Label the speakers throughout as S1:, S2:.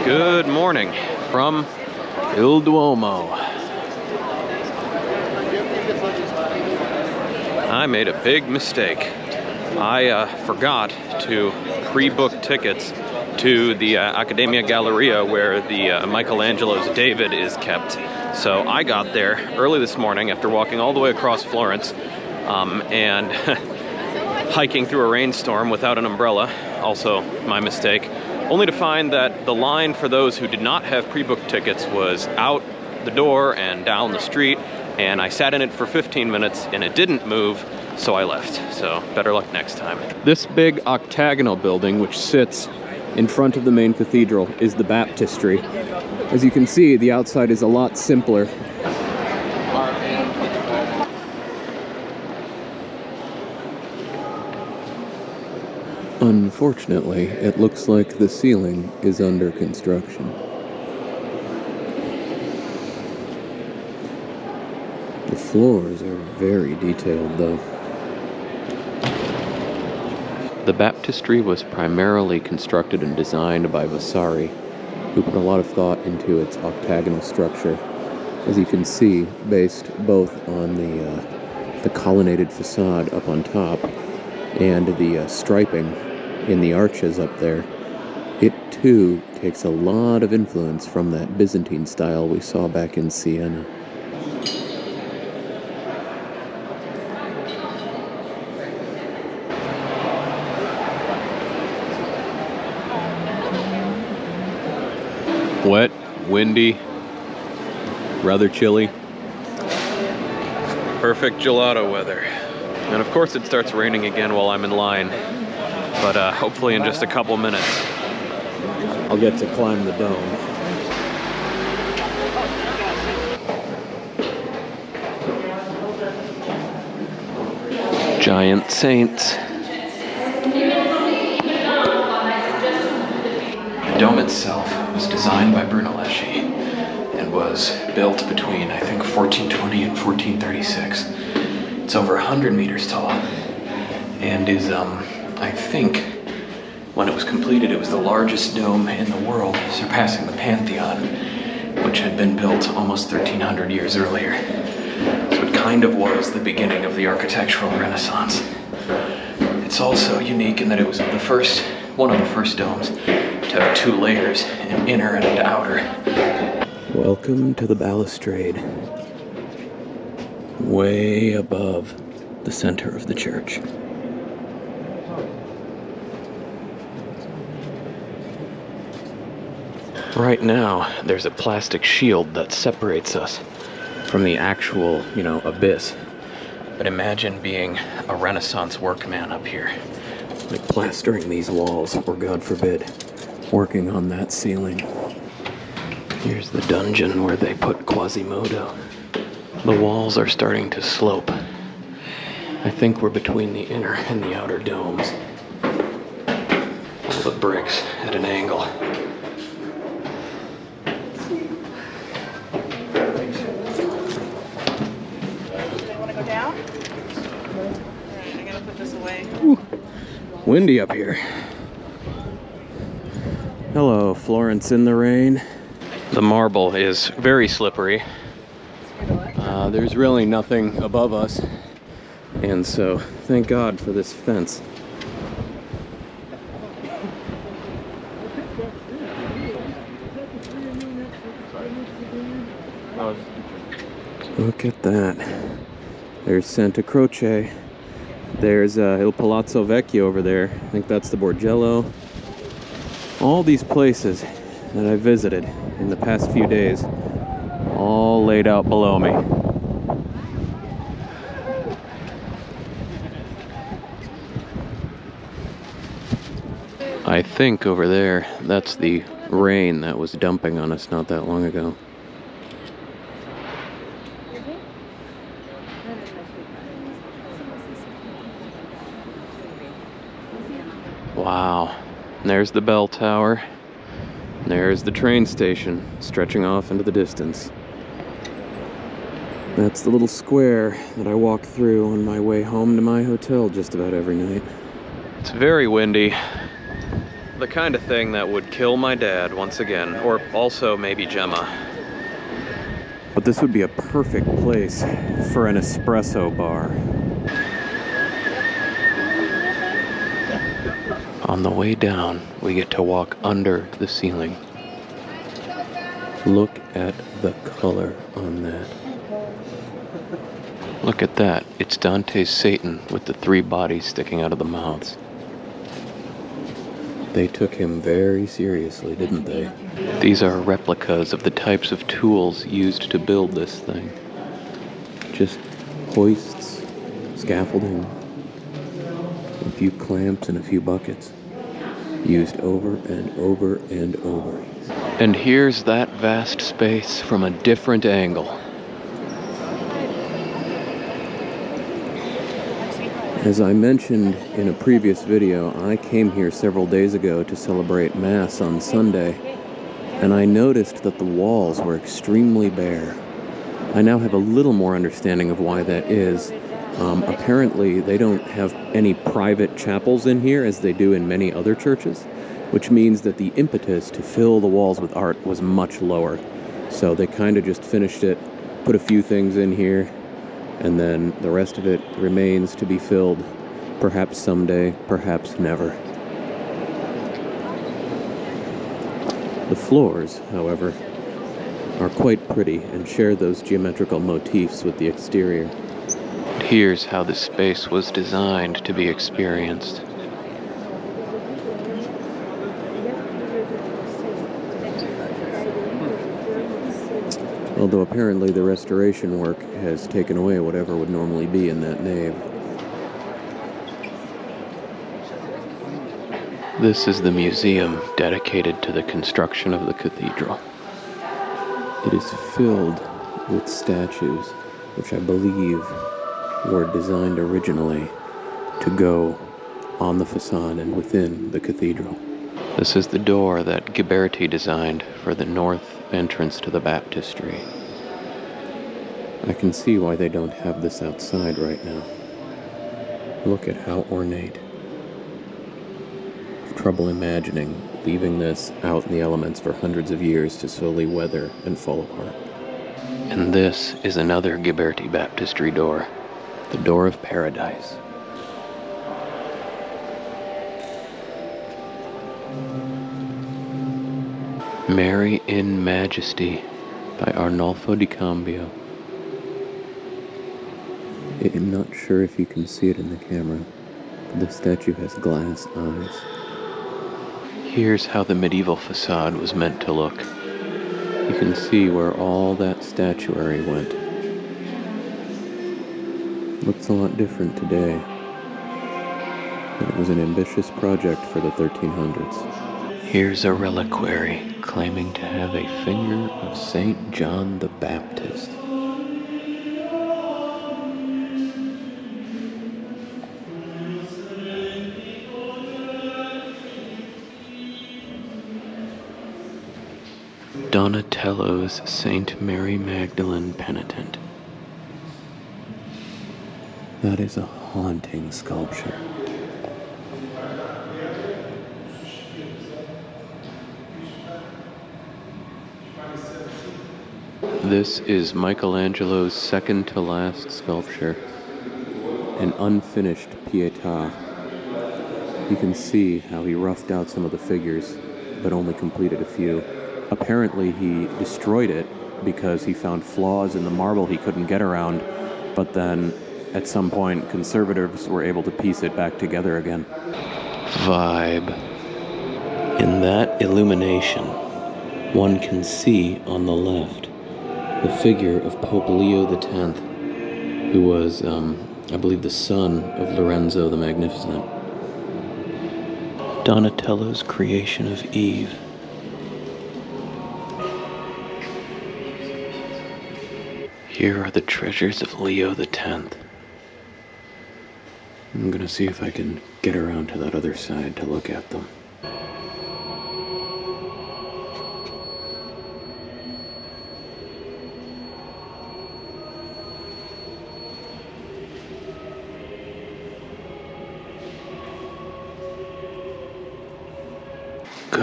S1: Good morning from Il Duomo. I made a big mistake. I forgot to pre-book tickets to the Accademia Galleria where the Michelangelo's David is kept. So I got there early this morning after walking all the way across Florence and hiking through a rainstorm without an umbrella, also my mistake, only to find that the line for those who did not have pre-booked tickets was out the door and down the street, and I sat in it for 15 minutes and it didn't move, so I left. So better luck next time. This big octagonal building, which sits in front of the main cathedral, is the baptistry. As you can see, the outside is a lot simpler. Unfortunately, it looks like the ceiling is under construction. The floors are very detailed, though. The baptistry was primarily constructed and designed by Vasari, who put a lot of thought into its octagonal structure, as you can see, based both on the colonnaded facade up on top and the striping in the arches up there. It too takes a lot of influence from that Byzantine style we saw back in Siena. Wet, windy, rather chilly. Perfect gelato weather. And of course it starts raining again while I'm in line. But hopefully in just a couple minutes, I'll get to climb the dome. Giant saints. The dome itself was designed by Brunelleschi and was built between, I think, 1420 and 1436. It's over 100 meters tall and is, I think, when it was completed, it was the largest dome in the world, surpassing the Pantheon, which had been built almost 1,300 years earlier. So it kind of was the beginning of the architectural Renaissance. It's also unique in that it was one of the first domes to have two layers, an inner and an outer. Welcome to the balustrade, way above the center of the church. Right now, there's a plastic shield that separates us from the actual, abyss. But imagine being a Renaissance workman up here, like plastering these walls, or God forbid, working on that ceiling. Here's the dungeon where they put Quasimodo. The walls are starting to slope. I think we're between the inner and the outer domes. All the bricks at an angle. Ooh, windy up here. Hello, Florence in the rain. The marble is very slippery. There's really nothing above us, and so thank God for this fence. Look at that. There's Santa Croce. There's Il Palazzo Vecchio over there. I think that's the Borgello. All these places that I visited in the past few days, all laid out below me. I think over there, that's the rain that was dumping on us not that long ago. Wow. There's the bell tower. There's the train station stretching off into the distance. That's the little square that I walk through on my way home to my hotel just about every night. It's very windy. the kind of thing that would kill my dad once again, or also maybe Gemma. But this would be a perfect place for an espresso bar. On the way down, we get to walk under the ceiling. Look at the color on that. Look at that. It's Dante's Satan with the 3 bodies sticking out of the mouths. They took him very seriously, didn't they? These are replicas of the types of tools used to build this thing. Just hoists, scaffolding, a few clamps and a few buckets. Used over and over and over. And here's that vast space from a different angle. As I mentioned in a previous video, I came here several days ago to celebrate Mass on Sunday, and I noticed that the walls were extremely bare. I now have a little more understanding of why that is. Apparently, they don't have any private chapels in here as they do in many other churches, which means that the impetus to fill the walls with art was much lower. So they kind of just finished it, put a few things in here, and then the rest of it remains to be filled, perhaps someday, perhaps never. The floors, however, are quite pretty and share those geometrical motifs with the exterior. Here's how the space was designed to be experienced. Although apparently the restoration work has taken away whatever would normally be in that nave. This is the museum dedicated to the construction of the cathedral. It is filled with statues, which I believe were designed originally to go on the facade and within the cathedral. This is the door that Ghiberti designed for the north entrance to the baptistry. I can see why they don't have this outside right now. Look at how ornate. I have trouble imagining leaving this out in the elements for hundreds of years to slowly weather and fall apart. And this is another Ghiberti baptistry door. The door of paradise. Mary in Majesty by Arnolfo di Cambio. I'm not sure if you can see it in the camera, but the statue has glass eyes. Here's how the medieval facade was meant to look. You can see where all that statuary went. Looks a lot different today. But it was an ambitious project for the 1300s. Here's a reliquary claiming to have a finger of Saint John the Baptist. Donatello's Saint Mary Magdalene Penitent. That is a haunting sculpture. This is Michelangelo's second to last sculpture, an unfinished Pietà. You can see how he roughed out some of the figures, but only completed a few. Apparently he destroyed it because he found flaws in the marble he couldn't get around, but then at some point conservators were able to piece it back together again. Vibe. In that illumination, one can see on the left the figure of Pope Leo X, who was, I believe, the son of Lorenzo the Magnificent. Donatello's creation of Eve. Here are the treasures of Leo X. I'm gonna see if I can get around to that other side to look at them.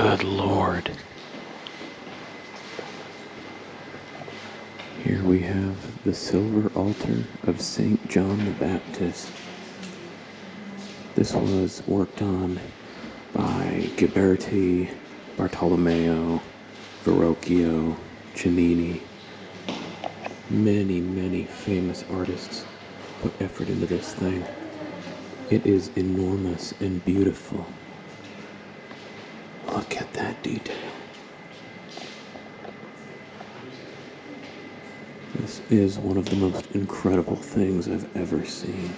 S1: Good Lord. Here we have the silver altar of St. John the Baptist. This was worked on by Ghiberti, Bartolomeo, Verrocchio, Cennini. Many, many famous artists put effort into this thing. It is enormous and beautiful. Look at that detail. This is one of the most incredible things I've ever seen.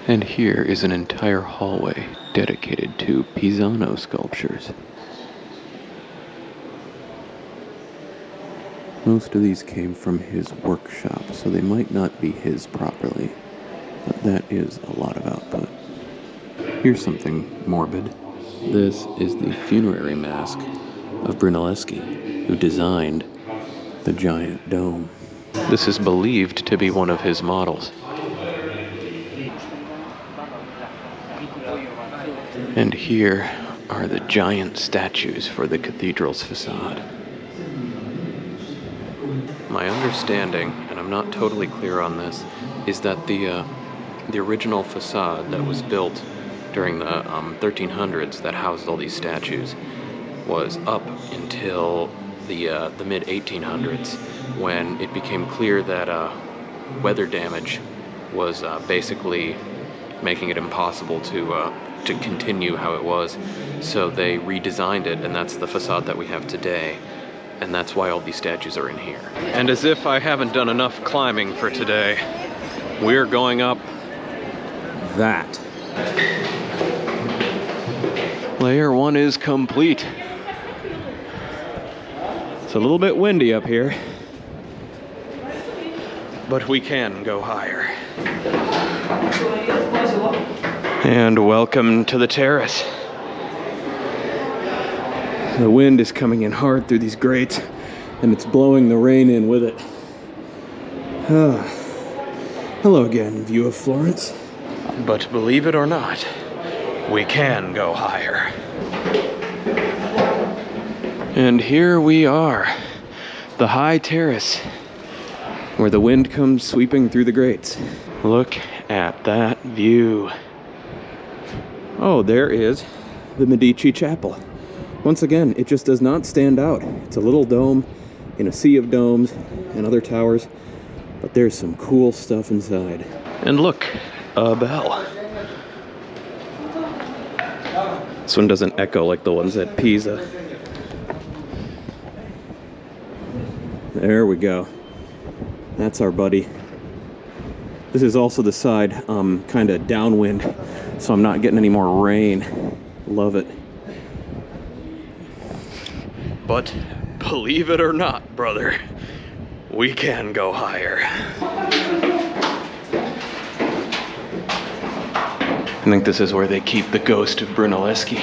S1: And here is an entire hallway dedicated to Pisano sculptures. Most of these came from his workshop, so they might not be his properly, but that is a lot of output. Here's something morbid. This is the funerary mask of Brunelleschi, who designed the giant dome. This is believed to be one of his models. And here are the giant statues for the cathedral's facade. My understanding, and I'm not totally clear on this, is that the original facade that was built during the 1300s that housed all these statues was up until the mid-1800s, when it became clear that weather damage was basically making it impossible to continue how it was. So they redesigned it, and that's the facade that we have today. And that's why all these statues are in here. And as if I haven't done enough climbing for today, we're going up that. Layer 1 is complete. It's a little bit windy up here, but we can go higher. And welcome to the terrace. The wind is coming in hard through these grates, and it's blowing the rain in with it. Hello again, view of Florence. But believe it or not, we can go higher. And here we are, the high terrace, where the wind comes sweeping through the grates. Look at that view. Oh, there is the Medici Chapel. Once again, it just does not stand out. It's a little dome in a sea of domes and other towers, but there's some cool stuff inside. And look, a bell. This one doesn't echo like the ones at Pisa. There we go. That's our buddy. This is also the side kind of downwind, so I'm not getting any more rain. Love it. But believe it or not, brother, we can go higher. I think this is where they keep the ghost of Brunelleschi.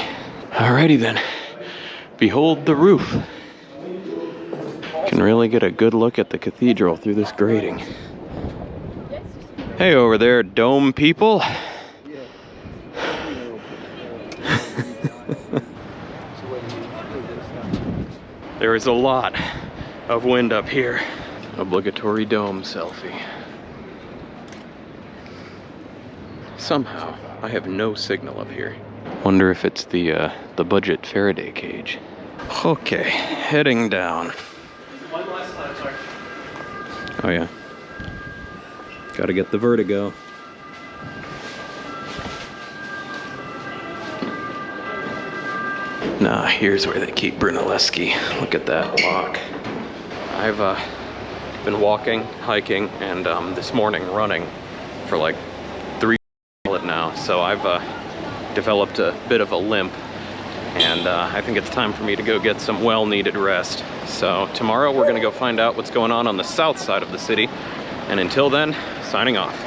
S1: Alrighty then, behold the roof. Can really get a good look at the cathedral through this grating. Hey over there, dome people. There is a lot of wind up here. Obligatory dome selfie. Somehow, I have no signal up here. Wonder if it's the budget Faraday cage. Okay, heading down. Oh yeah. Gotta get the vertigo. Nah, here's where they keep Brunelleschi. Look at that lock. I've been walking, hiking, and this morning running for like 3 days now. So I've developed a bit of a limp, and I think it's time for me to go get some well-needed rest. So tomorrow we're gonna go find out what's going on the south side of the city. And until then, signing off.